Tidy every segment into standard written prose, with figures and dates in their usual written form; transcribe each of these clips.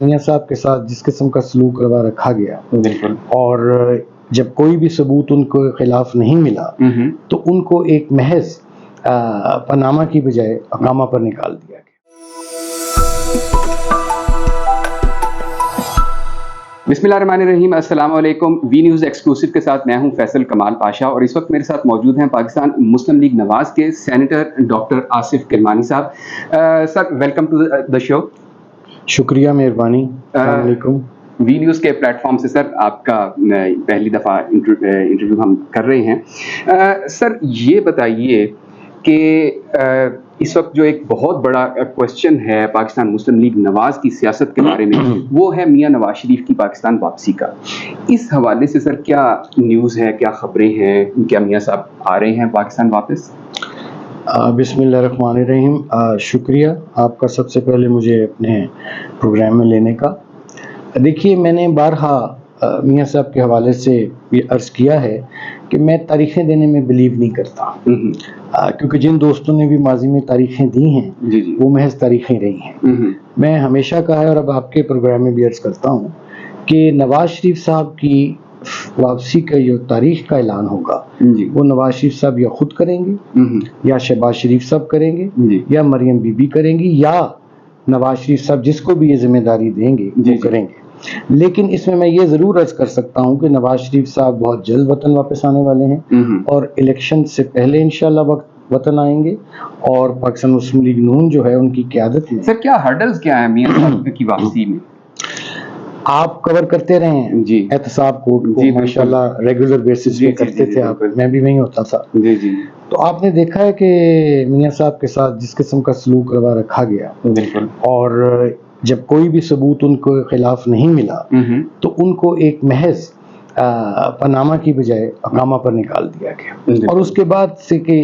میاں صاحب کے ساتھ جس قسم کا سلوک روا رکھا گیا، بالکل، اور جب کوئی بھی ثبوت ان کے خلاف نہیں ملا تو ان کو ایک محض پاناما کی بجائے اقامہ پر نکال دیا گیا۔ بسم اللہ الرحمن الرحیم، السلام علیکم۔ وی نیوز ایکسکلوسیو کے ساتھ میں ہوں فیصل کمال پاشا، اور اس وقت میرے ساتھ موجود ہیں پاکستان مسلم لیگ نواز کے سینیٹر ڈاکٹر آصف کرمانی صاحب۔ سر، ویلکم ٹو دا شو۔ شکریہ، مہربانی، السلام علیکم۔ وی نیوز کے پلیٹ فارم سے سر آپ کا پہلی دفعہ انٹرویو ہم کر رہے ہیں۔ سر یہ بتائیے کہ اس وقت جو ایک بہت بڑا کوشچن ہے پاکستان مسلم لیگ نواز کی سیاست کے بارے میں، وہ ہے میاں نواز شریف کی پاکستان واپسی کا۔ اس حوالے سے سر کیا نیوز ہے، کیا خبریں ہیں، کیا میاں صاحب آ رہے ہیں پاکستان واپس؟ بسم اللہ الرحمن الرحیم، شکریہ آپ کا سب سے پہلے مجھے اپنے پروگرام میں لینے کا۔ دیکھیے، میں نے بارہا میاں صاحب کے حوالے سے یہ عرض کیا ہے کہ میں تاریخیں دینے میں بلیو نہیں کرتا، کیونکہ جن دوستوں نے بھی ماضی میں تاریخیں دی ہیں وہ محض تاریخیں رہی ہیں۔ میں ہمیشہ کہا ہے، اور اب آپ کے پروگرام میں بھی عرض کرتا ہوں، کہ نواز شریف صاحب کی واپسی کا جو تاریخ کا اعلان ہوگا وہ نواز شریف صاحب یا خود کریں گے، یا شہباز شریف صاحب کریں گے، یا مریم بی بی کریں گی، یا نواز شریف صاحب جس کو بھی یہ ذمہ داری دیں گے وہ کریں گے۔ لیکن اس میں یہ ضرور عرض کر سکتا ہوں کہ نواز شریف صاحب بہت جلد وطن واپس آنے والے ہیں، اور الیکشن سے پہلے انشاءاللہ وطن آئیں گے، اور پاکستان مسلم لیگ نون جو ہے ان کی قیادت میں۔ سر کیا ہرڈلز کیا ہیں میاں صاحب کی واپسی میں؟ آپ کور کرتے رہے ہیں احتساب کورٹ کو، ماشاءاللہ ریگولر بیسس پہ کرتے تھے آپ، میں بھی وہیں ہوتا تھا۔ تو آپ نے دیکھا ہے کہ میاں صاحب کے ساتھ جس قسم کا سلوک روا رکھا گیا، بالکل، اور جب کوئی بھی ثبوت ان کے خلاف نہیں ملا تو ان کو ایک محض پاناما کی بجائے اقامہ پر نکال دیا گیا۔ اور اس کے بعد سے کہ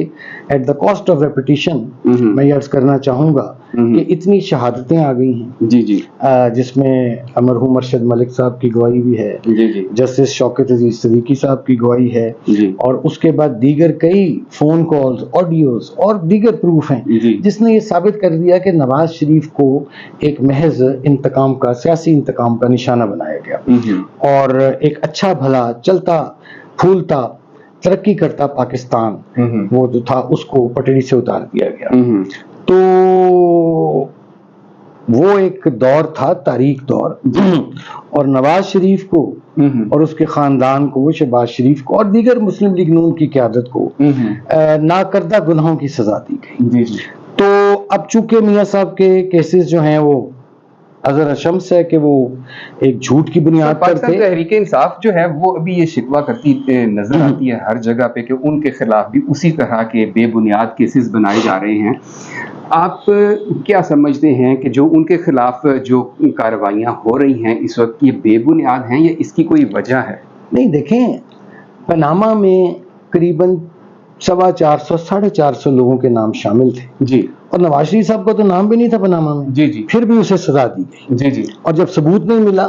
at the cost of repetition میں یہ عرض کرنا چاہوں گا کہ اتنی شہادتیں آ گئی ہیں، جس میں مرحوم ارشد ملک صاحب کی گواہی بھی ہے، جسٹس شوکت عزیز صدیقی صاحب کی گواہی ہے، اور اس کے بعد دیگر کئی فون کالز، آڈیوز اور دیگر پروف ہیں جس نے یہ ثابت کر دیا کہ نواز شریف کو ایک محض انتقام کا، سیاسی انتقام کا نشانہ بنایا گیا، اور ایک اچھا بھلا چلتا پھولتا ترقی کرتا پاکستان وہ جو تھا اس کو پٹڑی سے اتار دیا گیا۔ تو وہ ایک دور تھا، تاریخ دور، اور نواز شریف کو اور اس کے خاندان کو، شہباز شریف کو اور دیگر مسلم لیگ نون کی قیادت کو ناکردہ گناہوں کی سزا دی گئی۔ تو اب چونکہ میاں صاحب کے کیسز جو ہیں وہ اظہر شمس ہے کہ وہ ایک جھوٹ کی بنیاد پر تھے۔ تحریک انصاف جو ہے وہ ابھی یہ شکوہ کرتی نظر آتی ہے ہر جگہ پہ کہ ان کے خلاف بھی اسی طرح کے بے بنیاد کیسز بنائے جا رہے ہیں۔ آپ کیا سمجھتے ہیں کہ جو ان کے خلاف جو کارروائیاں ہو رہی ہیں اس وقت، یہ بے بنیاد ہیں یا اس کی کوئی وجہ ہے؟ نہیں، دیکھیں، پاناما میں قریباً 450 450 لوگوں کے نام شامل تھے، اور نواز شریف صاحب کا تو نام بھی نہیں تھا پاناما میں، پھر بھی اسے سزا دی گئی، اور جب ثبوت نہیں ملا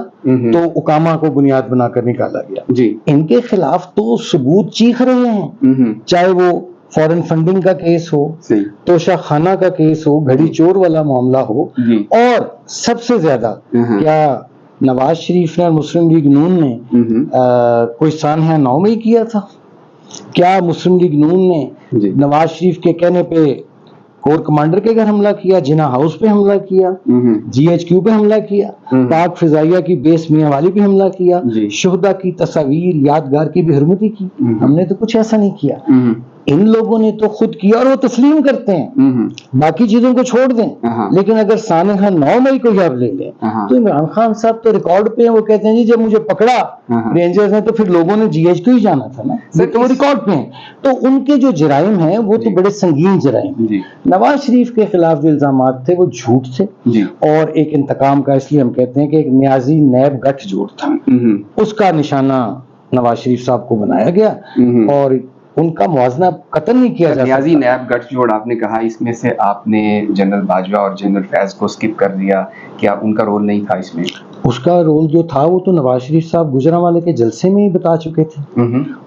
تو اقامہ کو بنیاد بنا کر نکالا گیا۔ ان کے خلاف تو ثبوت چیخ رہے ہیں، چاہے وہ فورن فنڈنگ کا کیس ہو، توشہ خانہ کا کیس ہو، گھڑی چور والا معاملہ ہو، اور سب سے زیادہ کیا نواز شریف نے اور مسلم لیگ نون نے کوئی سانحہ 9 میں ہی کیا تھا؟ کیا مسلم لیگ نون نے نواز شریف کے کہنے پہ کور کمانڈر کے گھر حملہ کیا، جناح ہاؤس پہ حملہ کیا، جی ایچ کیو پہ حملہ کیا، پاک فضائیہ کی بیس میاں والی پہ حملہ کیا، شہداء کی تصاویر یادگار کی بھی حرمتی کی؟ ہم نے تو کچھ ایسا نہیں کیا۔ ان لوگوں نے تو خود کیا، اور وہ تسلیم کرتے ہیں، باقی چیزوں کو چھوڑ دیں، لیکن اگر سانحہ 9 مئی کو آپ لے لیں تو عمران خان صاحب تو ریکارڈ پہ ہیں، وہ کہتے ہیں جی جب مجھے پکڑا رینجرز نے تو پھر لوگوں نے جی ایچ کیو ہی جانا تھا نا، تو وہ ریکارڈ پہ ہیں۔ تو ان کے جو جرائم ہیں وہ تو بڑے سنگین جرائم ہیں۔ نواز شریف کے خلاف جو الزامات تھے وہ جھوٹ تھے، اور ایک انتقام کا، اس لیے ہم کہتے ہیں کہ ایک نیازی نیب گٹھ جوڑ تھا، اس کا نشانہ نواز شریف صاحب کو بنایا گیا، اور ان کا موازنہ قطعاً نہیں کیا جا سکتا۔ نیازی نیب گٹھ جوڑ آپ نے کہا، اس میں سے آپ نے جنرل باجوہ اور جنرل فیض کو سکپ کر دیا، کیا ان کا رول نہیں تھا اس میں؟ اس کا رول جو تھا وہ تو نواز شریف صاحب گجرانوالے کے جلسے میں ہی بتا چکے تھے،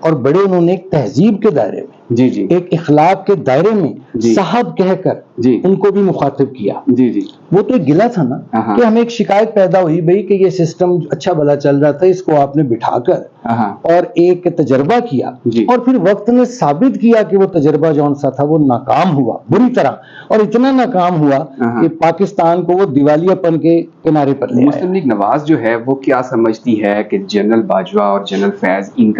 اور بڑے انہوں نے ایک تہذیب کے دائرے میں جی جی ایک اخلاق کے دائرے میں صاحب کہہ کر ان کو بھی مخاطب کیا. جی جی وہ تو ایک گلا تھا نا کہ ہمیں ایک شکایت پیدا ہوئی بھائی کہ یہ سسٹم اچھا بھلا چل رہا تھا, اس کو آپ نے بٹھا کر اور ایک تجربہ کیا, اور پھر وقت نے ثابت کیا کہ وہ تجربہ جون سا تھا وہ ناکام ہوا بری طرح, اور اتنا ناکام ہوا کہ پاکستان کو وہ دیوالیہ پن کے کنارے پر لے آیا. مسلم لیگ نواز جو ہے وہ کیا سمجھتی ہے کہ جنرل باجوہ اور جنرل فیض ان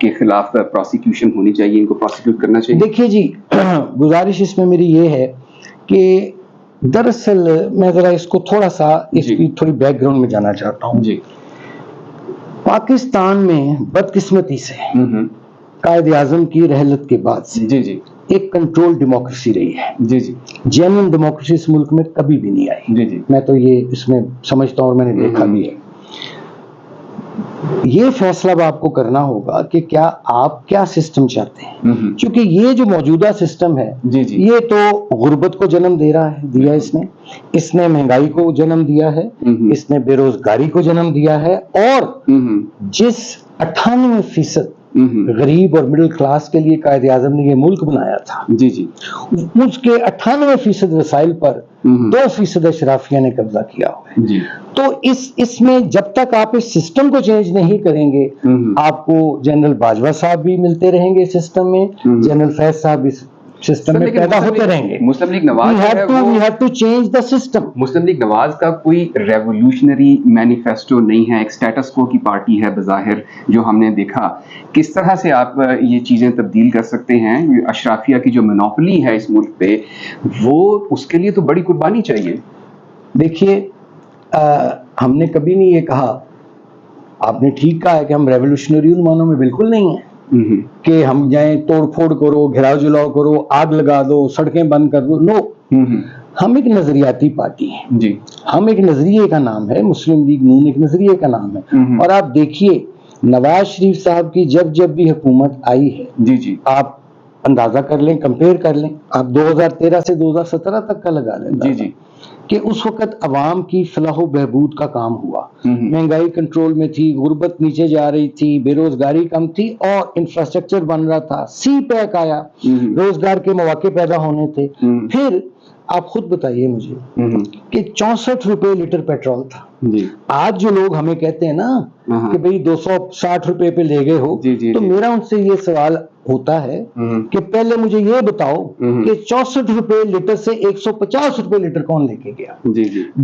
کے خلاف پروسیکیوشن ہونی چاہیے, ان کو پروسیکیوٹ کرنا چاہیے؟ دیکھیے جی, گزارش اس میں میری یہ ہے کہ دراصل میں ذرا اس کو تھوڑا سا اس کی تھوڑی بیک گراؤنڈ میں جانا چاہتا ہوں. جی, پاکستان میں بدقسمتی سے قائد اعظم کی رحلت کے بعد سے جی جی ایک کنٹرول ڈیموکریسی رہی ہے. جی جی جینوئن ڈیموکریسی اس ملک میں کبھی بھی نہیں آئی. جی جی میں تو یہ اس میں سمجھتا ہوں اور میں نے دیکھا بھی ہے. یہ فیصلہ اب آپ کو کرنا ہوگا کہ کیا آپ کیا سسٹم چاہتے ہیں, کیونکہ یہ جو موجودہ سسٹم ہے یہ تو غربت کو جنم دے رہا ہے, دیا اس نے مہنگائی کو جنم دیا ہے, اس نے بے روزگاری کو جنم دیا ہے, اور جس 98% غریب اور مڈل کلاس کے لیے قائد اعظم نے یہ ملک بنایا تھا, جی جی اس کے 98% وسائل پر 2% اشرافیہ نے قبضہ کیا ہوا ہے. جی, تو اس میں جب تک آپ اس سسٹم کو چینج نہیں کریں گے, آپ کو جنرل باجوہ صاحب بھی ملتے رہیں گے سسٹم میں, جنرل فیض صاحب بھی سسٹم میں پیدا ہوتے رہیں گے. Muslim League Nawaz we have to change the system. Muslim League Nawaz کا کوئی ریولوشنری مینیفیسٹو نہیں ہے, ایک سٹیٹس کو کی پارٹی ہے بظاہر جو ہم نے دیکھا. کس طرح سے آپ یہ چیزیں تبدیل کر سکتے ہیں؟ اشرافیہ کی جو منوپلی ہے اس ملک پہ, وہ اس کے لیے تو بڑی قربانی چاہیے. دیکھیے, ہم نے کبھی نہیں یہ کہا, آپ نے ٹھیک کہا ہے کہ ہم ریولوشنری ان معنوں میں بالکل نہیں ہیں کہ ہم جائیں توڑ پھوڑ کرو, گھراؤ جلاؤ کرو, آگ لگا دو, سڑکیں بند کر دو. نو, ہم ایک نظریاتی پارٹی ہیں. جی, ہم ایک نظریے کا نام ہے, مسلم لیگ نون ایک نظریے کا نام ہے. اور آپ دیکھیے نواز شریف صاحب کی جب بھی حکومت آئی ہے, جی جی آپ اندازہ کر لیں, کمپیئر کر لیں, آپ 2013 سے 2017 تک کا لگا لیں, جی جی کہ اس وقت عوام کی فلاح و بہبود کا کام ہوا. مہنگائی کنٹرول میں تھی, غربت نیچے جا رہی تھی, بے روزگاری کم تھی, اور انفراسٹرکچر بن رہا تھا, سی پیک آیا, روزگار کے مواقع پیدا ہونے تھے. پھر آپ خود بتائیے مجھے کہ 64 روپے لیٹر پیٹرول تھا. آج جو لوگ ہمیں کہتے ہیں نا کہ بھئی 260 روپے پہ لے گئے ہو, تو میرا ان سے یہ سوال ہوتا ہے کہ پہلے مجھے یہ بتاؤ کہ 64 روپے لیٹر سے 150 روپے لیٹر کون لے کے گیا؟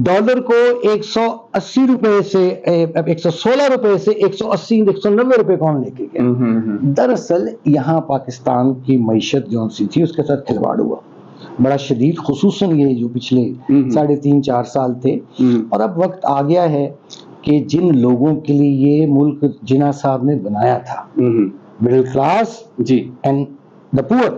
ڈالر کو 180 روپے سے 116 روپے سے 180 190 روپے کون لے کے گیا؟ دراصل یہاں پاکستان کی معیشت جو سی تھی اس کے ساتھ کھلواڑ ہوا بڑا شدید, خصوصاً یہ جو پچھلے 3.5-4 سال تھے. اور اب وقت آ گیا ہے کہ جن لوگوں کے لیے یہ ملک جناح صاحب نے بنایا تھا, مڈل کلاس اینڈ دا پور,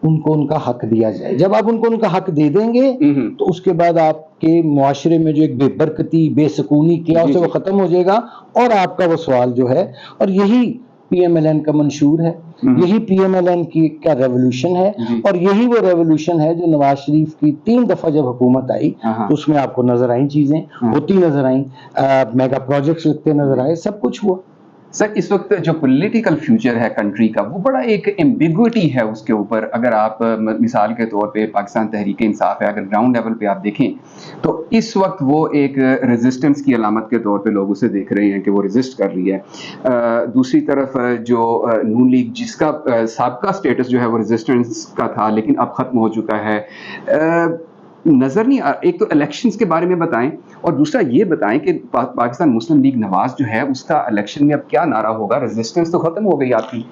ان کو ان کا حق دیا جائے. جب آپ ان کو ان کا حق دے دیں گے تو اس کے بعد آپ کے معاشرے میں جو ایک بے برکتی, بے سکونی کیا اسے وہ ختم ہو جائے گا, اور آپ کا وہ سوال جو ہے, اور یہی پی ایم ایل این کا منشور ہے, یہی پی ایم ایل این کی کا ریولوشن ہے, اور یہی وہ ریولوشن ہے جو نواز شریف کی 3 دفعہ جب حکومت آئی تو اس میں آپ کو نظر آئیں, چیزیں ہوتی نظر آئیں, میگا پروجیکٹس لگتے نظر آئے, سب کچھ ہوا. سر اس وقت جو پولیٹیکل فیوچر ہے کنٹری کا وہ بڑا ایک ایمبیگوٹی ہے اس کے اوپر. اگر آپ مثال کے طور پہ پاکستان تحریک انصاف ہے, اگر گراؤنڈ لیول پہ آپ دیکھیں تو اس وقت وہ ایک ریزسٹنس کی علامت کے طور پہ لوگ اسے دیکھ رہے ہیں کہ وہ ریزسٹ کر رہی ہے. دوسری طرف جو نون لیگ جس کا سابقہ سٹیٹس جو ہے وہ ریزسٹنس کا تھا لیکن اب ختم ہو چکا ہے, نظر نہیں. ایک تو الیکشنز کے بارے میں بتائیں, اور دوسرا یہ بتائیں کہ پاکستان مسلم لیگ نواز جو ہے اس کا الیکشن میں اب کیا نعرہ ہوگا؟ ریزسٹنس تو ختم ہو گئی آپ کی.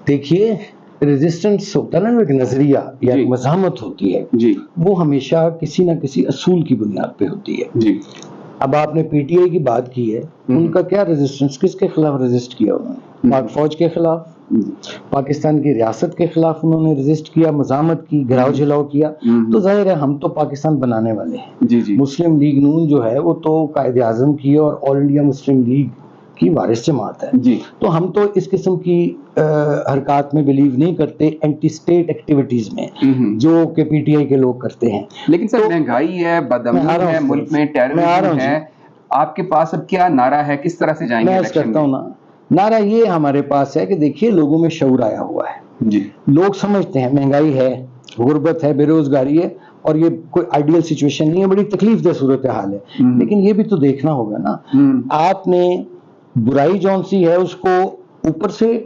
دیکھیے ریزسٹنس ہوتا ہے نا, ایک نظریہ یا ایک مزاحمت ہوتی ہے, وہ ہمیشہ کسی نہ کسی اصول کی بنیاد پہ ہوتی ہے. اب آپ نے پی ٹی آئی کی بات کی ہے, ان کا کیا ریزسٹنس, کس کے خلاف ریزسٹ کیا انہوں نے؟ پاک فوج کے خلاف, پاکستان کی ریاست کے خلاف انہوں نے ریزسٹ کیا, مزاحمت کی, گھراؤ جلاؤ کیا. تو ظاہر ہے ہم تو پاکستان بنانے والے ہیں. مسلم لیگ نون جو ہے وہ تو قائد اعظم کی اور آل انڈیا مسلم لیگ کی وارث جماعت ہے. تو ہم تو اس قسم کی حرکات میں بلیو نہیں کرتے, اینٹی اسٹیٹ ایکٹیویٹیز میں جو کہ پی ٹی آئی کے لوگ کرتے ہیں. لیکن سر مہنگائی ہے, بدامنی ہے ملک میں, ٹیررزم ہے, آپ کے پاس اب کیا نعرہ ہے, کس طرح سے جائیں گے؟ میں کرتا ہوں نا, نعرہ یہ ہمارے پاس ہے کہ دیکھیے لوگوں میں شعور آیا ہوا ہے, ہے. لوگ سمجھتے ہیں مہنگائی ہے, غربت ہے, بے روزگاری ہے, اور یہ کوئی آئیڈیل سچویشن نہیں ہے, بڑی تکلیف دہ صورتحال ہے. لیکن یہ بھی تو دیکھنا ہوگا نا, آپ نے برائی جون سی ہے اس کو اوپر سے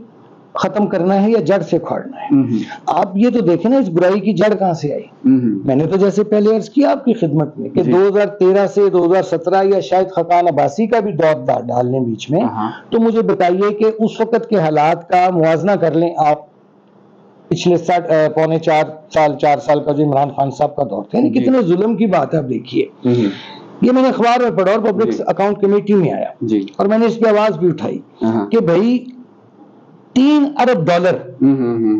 ختم کرنا ہے یا جڑ سے کھاڑنا ہے. آپ یہ تو دیکھیں نا اس برائی کی جڑ کہاں سے آئی. میں نے تو جیسے پہلے عرض کیا آپ کی خدمت میں کہ 2013 سے 2017 یا شاید خاقان عباسی کا بھی دور ڈال لیں بیچ میں, تو مجھے بتائیے کہ اس وقت کے حالات کا موازنہ کر لیں آپ پچھلے 4 سال کا جو عمران خان صاحب کا دور تھا, کتنے ظلم کی بات ہے. آپ دیکھیے, یہ میں نے اخبار میں پڑھا اور پبلک اکاؤنٹ کمیٹی میں آیا, اور میں نے اس پہ آواز بھی اٹھائی کہ بھائی $3 ارب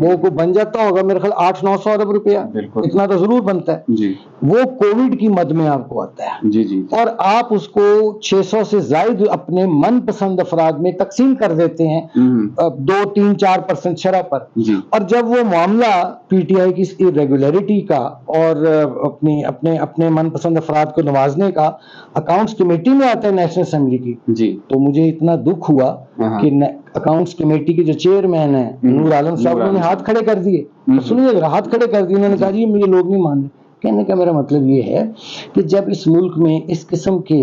وہ کو بن جاتا ہوگا میرے خیال 800-900 ارب روپیہ, اتنا تو ضرور بنتا ہے. وہ کووڈ کی مد میں آپ کو آتا ہے, اور آپ اس کو 600 سے زائد اپنے من پسند افراد میں تقسیم کر دیتے ہیں 2-3-4% شرح پر. اور جب وہ معاملہ پی ٹی آئی کی ریگولیرٹی کا اور اپنے من پسند افراد کو نوازنے کا اکاؤنٹس کمیٹی میں آتا ہے نیشنل اسمبلی کی, تو مجھے اتنا دکھ ہوا کہ اکاؤنٹس کمیٹی کے جو چیئرمین ہیں نور عالم صاحب, انہوں نے ہاتھ کھڑے کر دیے. سنیے, ہاتھ کھڑے کر دیے, انہوں نے کہا جی مجھے لوگ نہیں مان رہے. کہنے کا میرا مطلب یہ ہے کہ جب اس ملک میں اس قسم کے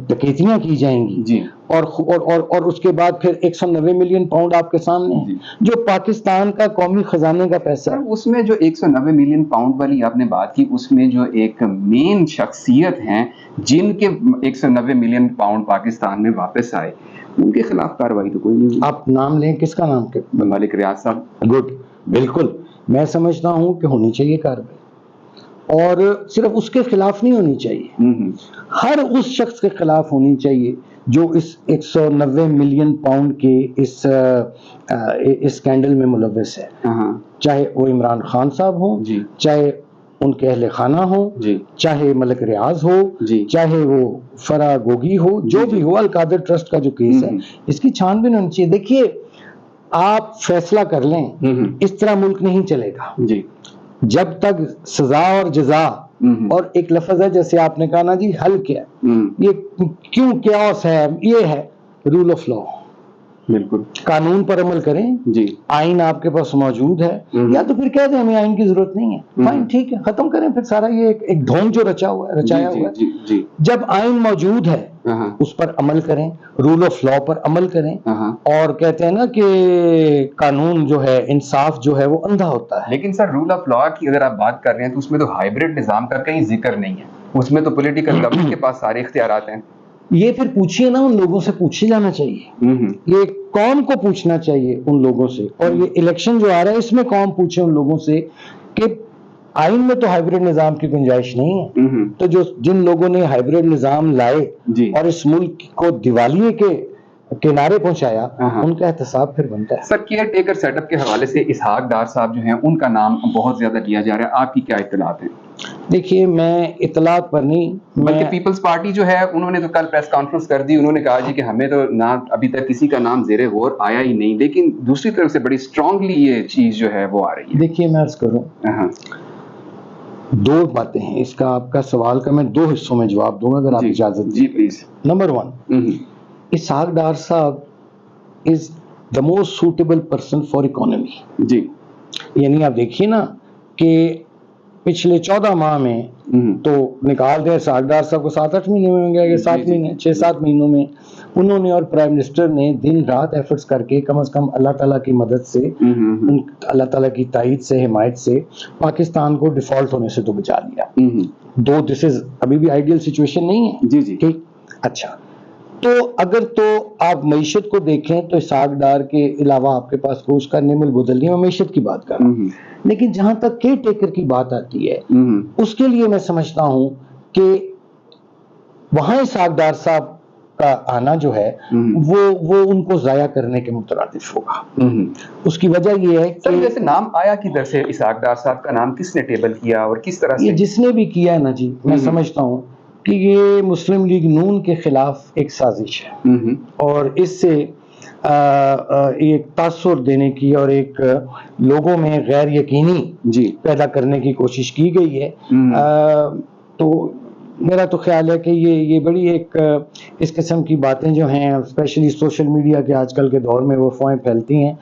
ڈکیتیاں کی جائیں گی اور اس کے بعد پھر 190 ملین پاؤنڈ آپ کے سامنے ہے جو پاکستان کا قومی خزانے کا پیسہ ہے. اس میں جو 190 ملین پاؤنڈ والی آپ نے بات کی, اس میں جو ایک مین شخصیت ہیں جن کے 190 ملین پاؤنڈ پاکستان میں واپس آئے, ان کے خلاف کاروائی تو کوئی نہیں. آپ نام لیں, کس کا نام؟ ملک ریاض صاحب. گڈ, بالکل میں سمجھتا ہوں کہ ہونی چاہیے کاروائی, اور صرف اس کے خلاف نہیں ہونی چاہیے, ہر اس شخص کے خلاف ہونی چاہیے جو اس 190 ملین پاؤنڈ کے اس اسکینڈل میں ملوث ہے, چاہے وہ عمران خان صاحب ہوں, چاہے ان کے اہل خانہ ہوں, چاہے ملک ریاض ہو, چاہے وہ فرا گوگی ہو, جو بھی ہو. القادر ٹرسٹ کا جو کیس ہے اس کی چھان بین ہونی چاہیے. دیکھیے آپ فیصلہ کر لیں, اس طرح ملک نہیں چلے گا جب تک سزا اور جزا, اور ایک لفظ ہے جیسے آپ نے کہا نا جی حل کیا, یہ کیوں کیاس ہے, یہ ہے رول آف لا. بالکل قانون پر عمل کریں, آئین آپ کے پاس موجود ہے, یا تو پھر کہہ دیں ہمیں آئین کی ضرورت نہیں ہے, فائن ٹھیک ہے ختم کریں پھر سارا یہ ایک ڈھونگ جو رچایا ہوا ہے. جب آئین موجود ہے اس پر عمل کریں, رول آف لا پر عمل کریں, اور کہتے ہیں نا کہ قانون جو ہے, انصاف جو ہے وہ اندھا ہوتا ہے. لیکن سر رول آف لا کی اگر آپ بات کر رہے ہیں تو اس میں تو ہائیبرڈ نظام کا کہیں ذکر نہیں ہے, اس میں تو پولیٹیکل گورنمنٹ کے پاس سارے اختیارات ہیں. یہ پھر پوچھیے نا, ان لوگوں سے پوچھے جانا چاہیے, یہ قوم کو پوچھنا چاہیے ان لوگوں سے. اور یہ الیکشن جو آ رہا ہے اس میں قوم پوچھے ان لوگوں سے کہ آئین میں تو ہائیبرڈ نظام کی گنجائش نہیں ہے, تو جن لوگوں نے ہائیبرڈ نظام لائے اور اس ملک کو دیوالیے کے کنارے پہنچایا, ان کا احتساب پھر بنتا ہے. سر کیئر ٹیکر سیٹ اپ کے حوالے سے اسحاق ڈار صاحب جو ہیں ان کا نام بہت زیادہ لیا جا رہا ہے, آپ کی کیا اطلاعات ہیں؟ دیکھیے میں اطلاعات پر نہیں, بلکہ پیپلز پارٹی جو ہے انہوں نے تو کل پریس کانفرنس کر دی, انہوں نے کہا جی کہ ہمیں تو نہ ابھی تک کسی کا نام زیر غور آیا ہی نہیں, لیکن دوسری طرف سے بڑی اسٹرانگلی یہ چیز جو ہے وہ آ رہی ہے. دیکھیے میں عرض کروں, دو باتیں ہیں, اس کا آپ کا سوال کا میں 2 حصوں میں جواب دوں گا اگر آپ اجازت. جی پلیز. نمبر 1, اسحاق ڈار صاحب is the most suitable person for economy. یعنی آپ دیکھیے نا کہ پچھلے 14 ماہ میں تو نکال دیں اسحاق ڈار صاحب کو 7-8 مہینے میں ہوں گے, یا 7 مہینے 6-7 مہینوں میں انہوں نے اور پرائم منسٹر نے دن رات ایفرٹس کر کے کم از کم اللہ تعالیٰ کی مدد سے, اللہ تعالیٰ کی تائید سے, حمایت سے پاکستان کو ڈیفالٹ ہونے سے تو بچا لیا. دس از ابھی بھی آئیڈیل سچویشن نہیں ہے. ٹھیک, اچھا, تو اگر تو آپ معیشت کو دیکھیں تو اسحاق ڈار کے علاوہ آپ کے پاس کوئی اس کا نعم البدل نہیں. میں معیشت کی بات کر رہا ہوں, لیکن جہاں تک کیئر ٹیکر کی بات آتی ہے اس کے لیے میں سمجھتا ہوں کہ وہاں اسحاق ڈار صاحب کا آنا جو ہے وہ ان کو ضائع کرنے کے مترادف ہوگا. اس کی وجہ یہ ہے کہ جیسے نام آیا کدھر سے, اسحاق ڈار صاحب کا نام کس نے ٹیبل کیا اور کس طرح سے؟ یہ جس نے بھی کیا ہے نا جی, میں سمجھتا ہوں کہ یہ مسلم لیگ نون کے خلاف ایک سازش ہے, اور اس سے ایک تاثر دینے کی اور ایک لوگوں میں غیر یقینی پیدا کرنے کی کوشش کی گئی ہے. تو میرا تو خیال ہے کہ یہ بڑی ایک اس قسم کی باتیں جو ہیں اسپیشلی سوشل میڈیا کے آج کل کے دور میں وہ افواہیں پھیلتی ہیں,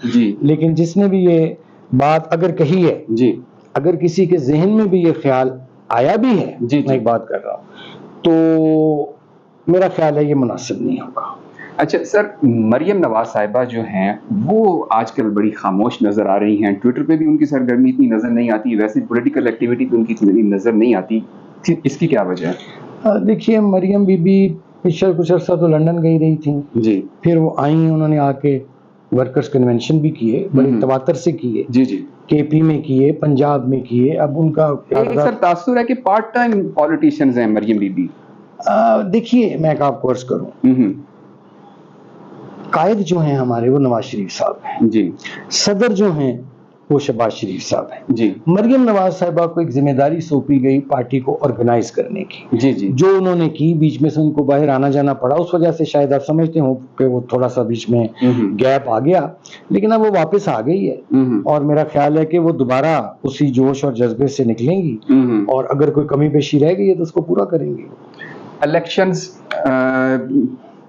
لیکن جس نے بھی یہ بات اگر کہی ہے جی اگر کسی کے ذہن میں بھی یہ خیال آیا بھی ہے جی میں ایک بات کر رہا ہوں تو میرا خیال ہے یہ مناسب نہیں ہوگا. اچھا سر، مریم نواز صاحبہ جو ہیں وہ آج کل بڑی خاموش نظر آ رہی ہیں، ٹویٹر پہ بھی ان کی سرگرمی اتنی نظر نہیں آتی، ویسے پولیٹیکل ایکٹیویٹی تو ان کی اتنی نظر نہیں آتی، اس کی کیا وجہ ہے؟ دیکھیے مریم بی بی پچھلے کچھ عرصہ تو لندن گئی رہی تھیں جی پھر وہ آئیں انہوں نے آ کے ورکرز کنونشن بھی کیے بڑے تواتر سے کیے جی جی کے پی میں کیے پنجاب میں کیے. اب ان کا ایک سر تاثر ہے کہ پارٹ ٹائم پالیٹیشینز ہیں مریم بی بی. دیکھیے میں ایک آپ کو عرض کروں قائد جو ہیں ہمارے وہ نواز شریف صاحب ہیں جی صدر جو ہیں وہ شہباز شریف صاحب ہیں. جی مریم نواز صاحبہ کو ایک ذمہ داری سونپی گئی پارٹی کو آرگنائز کرنے کی جی جی جو انہوں نے کی بیچ میں سے ان کو باہر آنا جانا پڑا اس وجہ سے شاید آپ سمجھتے ہوں کہ وہ تھوڑا سا بیچ میں گیپ آ گیا لیکن اب وہ واپس آ گئی ہے اور میرا خیال ہے کہ وہ دوبارہ اسی جوش اور جذبے سے نکلیں گی اور اگر کوئی کمی پیشی رہ گئی ہے تو اس کو پورا کریں گی. الیکشنز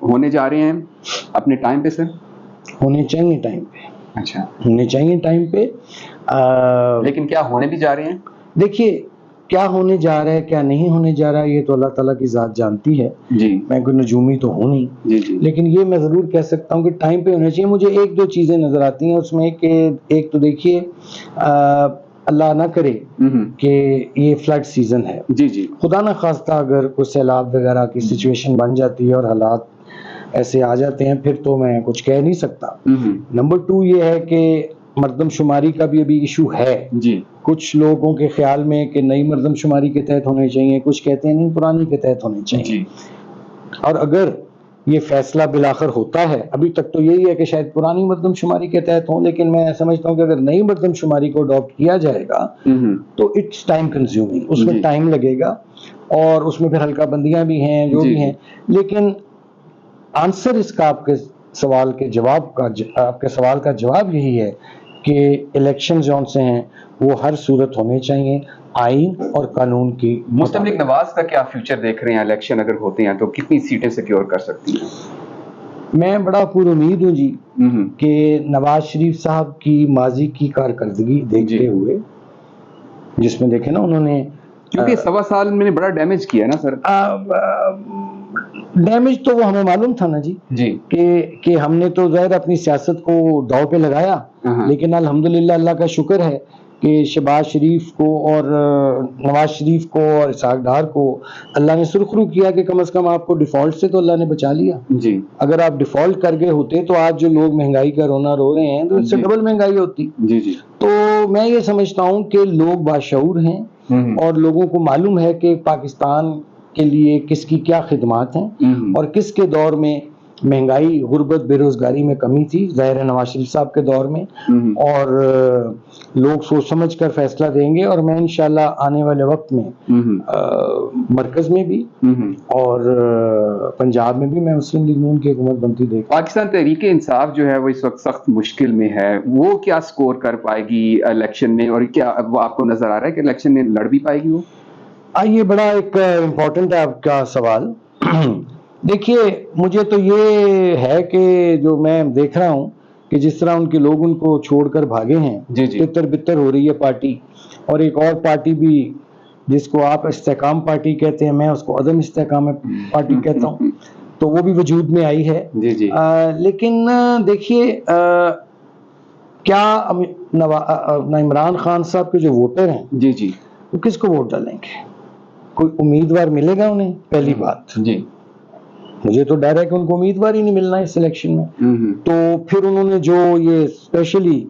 ہونے جا رہے ہیں اپنے ٹائم پہ سر؟ ہونے چاہیے ٹائم پہ. اچھا ہونے چاہیے ٹائم پہ لیکن کیا ہونے بھی جا رہے ہیں؟ دیکھیے کیا ہونے جا رہا ہے کیا نہیں ہونے جا رہا ہے یہ تو اللہ تعالیٰ کی ذات جانتی ہے. جی میں کوئی نجومی تو ہوں نہیں جی جی لیکن یہ میں ضرور کہہ سکتا ہوں کہ ٹائم پہ ہونا چاہیے. مجھے ایک دو چیزیں نظر آتی ہیں اس میں کہ ایک تو دیکھیے اللہ نہ کرے کہ یہ فلڈ سیزن ہے جی جی خدا نہ خواستہ اگر کوئی سیلاب وغیرہ کی سچویشن بن جاتی ہے اور حالات ایسے آ جاتے ہیں پھر تو میں کچھ کہہ نہیں سکتا. نمبر 2 یہ ہے کہ مردم شماری کا بھی ابھی ایشو ہے. جی کچھ لوگوں کے خیال میں کہ نئی مردم شماری کے تحت ہونے چاہیے کچھ کہتے ہیں نہیں پرانی کے تحت ہونے چاہیے جی اور اگر یہ فیصلہ بالآخر ہوتا ہے ابھی تک تو یہی ہے کہ شاید پرانی مردم شماری کے تحت ہوں لیکن میں سمجھتا ہوں کہ اگر نئی مردم شماری کو اڈاپٹ کیا جائے گا تو اٹس ٹائم کنزیومنگ اس میں ٹائم لگے گا اور اس میں پھر حلقہ بندیاں بھی ہیں جو بھی ہیں لیکن آنسر اس کا آپ کے سوال کے جواب کا آپ کے سوال کا جواب یہی ہے کہ الیکشن جون سے ہیں وہ ہر صورت ہونے چاہیے آئین اور قانون کی. مسلم لیگ نواز کا کیا فیوچر دیکھ رہے ہیں؟ الیکشن اگر ہوتے ہیں تو کتنی سیٹیں سیکیور کر سکتی ہیں؟ میں بڑا پر امید ہوں جی کہ نواز شریف صاحب کی ماضی کی کارکردگی دیکھتے ہوئے جس میں دیکھیں نا انہوں نے کیونکہ 1.25 سال میں نے بڑا ڈیمیج کیا نا سر. ڈیمیج تو وہ ہمیں معلوم تھا نا جی کہ ہم نے تو ظاہر اپنی سیاست کو داؤ پہ لگایا لیکن الحمدللہ اللہ کا شکر ہے کہ شہباز شریف کو اور نواز شریف کو اور اسحاق ڈار کو اللہ نے سرخرو کیا کہ کم از کم آپ کو ڈیفالٹ سے تو اللہ نے بچا لیا. جی اگر آپ ڈیفالٹ کر گئے ہوتے تو آج جو لوگ مہنگائی کا رونا رو رہے ہیں تو اس سے ڈبل مہنگائی ہوتی. جی جی تو میں یہ سمجھتا ہوں کہ لوگ باشعور ہیں اور لوگوں کو معلوم ہے کہ پاکستان کے لیے کس کی کیا خدمات ہیں اور کس کے دور میں مہنگائی غربت بے روزگاری میں کمی تھی ظاہر نواز شریف صاحب کے دور میں اور لوگ سوچ سمجھ کر فیصلہ دیں گے اور میں انشاءاللہ آنے والے وقت میں مرکز میں بھی اور پنجاب میں بھی میں مسلم لیگ نون کی حکومت بنتی دیکھ. پاکستان تحریک انصاف جو ہے وہ اس وقت سخت مشکل میں ہے، وہ کیا سکور کر پائے گی الیکشن میں اور کیا وہ آپ کو نظر آ رہا ہے کہ الیکشن میں لڑ بھی پائے گی وہ؟ یہ بڑا ایک امپورٹنٹ ہے آپ کا سوال. دیکھیے مجھے تو یہ ہے کہ جو میں دیکھ رہا ہوں کہ جس طرح ان کے لوگ ان کو چھوڑ کر بھاگے ہیں تتر بتر ہو رہی ہے پارٹی اور ایک اور پارٹی بھی جس کو آپ استحکام پارٹی کہتے ہیں میں اس کو عدم استحکام پارٹی کہتا ہوں تو وہ بھی وجود میں آئی ہے. لیکن دیکھیے کیا عمران خان صاحب کے جو ووٹر ہیں وہ کس کو ووٹ ڈالیں گے؟ کوئی امیدوار ملے گا انہیں؟ پہلی بات مجھے تو ڈر ہے کہ ان کو امیدوار ہی نہیں ملنا اس الیکشن میں. تو پھر انہوں نے جو یہ اسپیشلی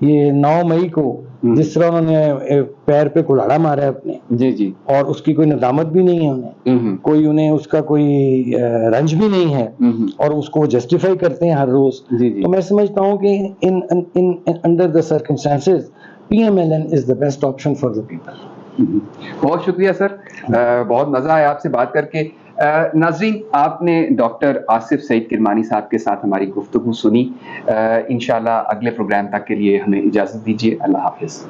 یہ 9 مئی کو جس طرح انہوں نے پیر پہ کلاڑا مارا ہے اپنے اور اس کی کوئی ندامت بھی نہیں ہے انہیں کوئی انہیں اس کا کوئی رنج بھی نہیں ہے اور اس کو جسٹیفائی کرتے ہیں ہر روز. تو میں سمجھتا ہوں کہ under the circumstances PMLN is the best option for the people. بہت شکریہ سر، بہت مزہ آیا آپ سے بات کر کے. ناظرین آپ نے ڈاکٹر آصف سعید کرمانی صاحب کے ساتھ ہماری گفتگو سنی. انشاءاللہ اگلے پروگرام تک کے لیے ہمیں اجازت دیجیے. اللہ حافظ.